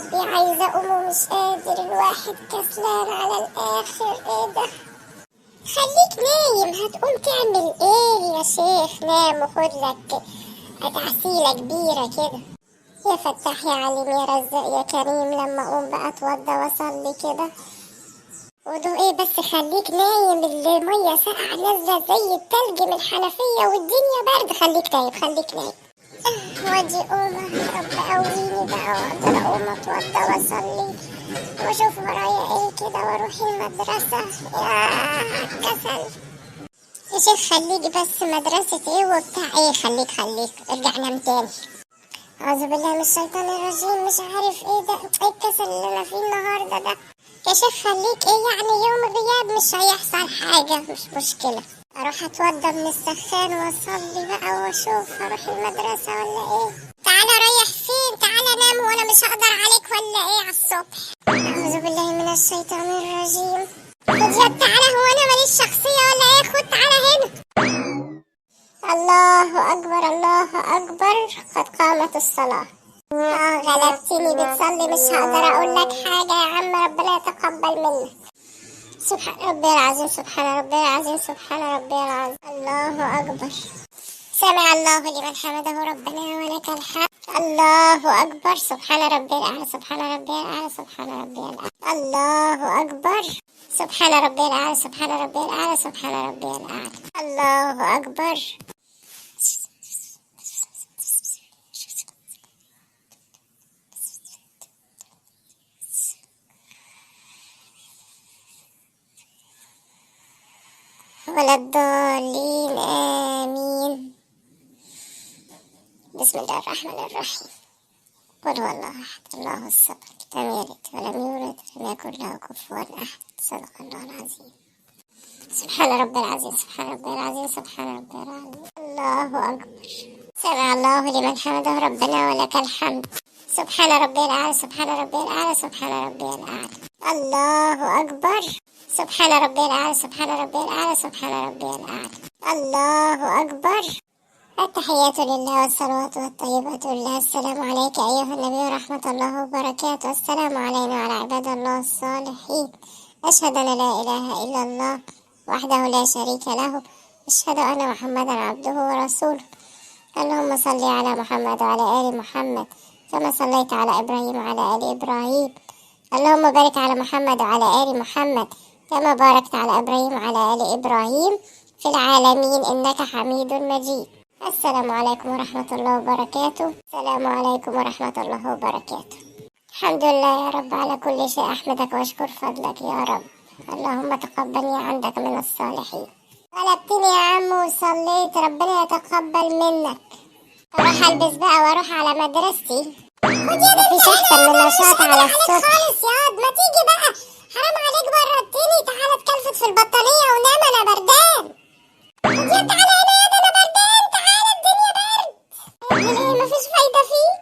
ربي عايزة أقوم ومش قادر، الواحد كسلان على الآخر. إيه ده؟ خليك نايم، هتقوم تعمل إيه يا شيخ؟ نام وخدلك تعسيلة كبيرة كده. يا فتاح يا عليم يا رزاق يا كريم، لما أقوم بقى أتوضى وأصلي كده. وضوء إيه بس؟ خليك نايم، المية ساقعة نازلة زي التلج من الحنفية والدنيا برد. خليك نايم خليك نايم. ودي قومة يا رب قويني بقى وأقدر أقوم أتوضى وأصلي وأشوف ورايا إيه كده وأروح المدرسة. يا كسل يا شيخ. خليك بس، مدرسة إيه وبتاع إيه؟ خليك ارجع نام تاني. أعوذ بالله من الشيطان الرجيم. مش عارف إيه ده، إيه الكسل اللي أنا فيه النهاردة ده يا شيخ؟ خليك إيه يعني، يوم غياب مش هيحصل حاجة، مش مشكلة. أروح أتوضى من السخان وأصلي بقى وأشوف هروح المدرسة ولا إيه. تعالى رايح فين؟ تعالى نام وأنا مش هقدر عليك ولا إيه على الصبح؟ أعوذ بالله من الشيطان الرجيم. خد يد تعالى، هو أنا ماليش شخصية ولا إيه؟ خد تعالى هنا. الله أكبر الله أكبر، قد قامت الصلاة. غلبتني، بتصلي مش هقدر أقول لك حاجة يا عم، ربنا يتقبل منك. سبحان ربي العظيم سبحان ربي العظيم سبحان ربي العظيم. الله أكبر. سمع الله لمن حمده ربنا ولك الحمد. الله أكبر. سبحان ربي الأعلى سبحان ربي الأعلى سبحان ربي الأعلى. الله أكبر. سبحان ربي الأعلى سبحان ربي الأعلى سبحان ربي الأعلى. الله أكبر. ولا الضالين آمين. بسم الله الرحمن الرحيم. قل هو الله أحد الله الصمد لم يلد ولم يولد ولم يكن له كفوا أحد. صدق الله العظيم. سبحان ربي العظيم سبحان ربي العظيم سبحان ربي العظيم. الله أكبر. سمع الله لمن حمده ربنا ولك الحمد. سبحان ربي الأعلى سبحان ربي الأعلى سبحان ربي الأعلى. الله أكبر. سبحان ربي الأعلى سبحان ربي الأعلى سبحان ربي الأعلى. الله أكبر. التحيات لله والصلوات والطيبات لله. السلام عليك أيها النبي ورحمة الله وبركاته. السلام علينا وعلى عباد الله الصالحين. أشهد أن لا إله إلا الله وحده لا شريك له. أشهد أن محمدا عبده ورسوله. اللهم صل على محمد وعلى آل محمد كما صليت على إبراهيم وعلى آل إبراهيم. اللهم بارك على محمد وعلى آل محمد كما باركت على إبراهيم وعلى آل إبراهيم في العالمين إنك حميد مجيد. السلام عليكم ورحمة الله وبركاته. السلام عليكم ورحمة الله وبركاته. الحمد لله يا رب على كل شيء، أحمدك وأشكر فضلك يا رب. اللهم تقبلني عندك من الصالحين. غلبتني يا عم وصليت، ربنا يتقبل منك. أروح ألبس بقى وأروح على مدرستي. مفيش أحسن من نشاط على الصبح خالص يا واد. ما تيجي بقى، حرام عليك بردتني. تعالى اتكلفت في البطانية ونام، أنا بردان. خد يا تعالى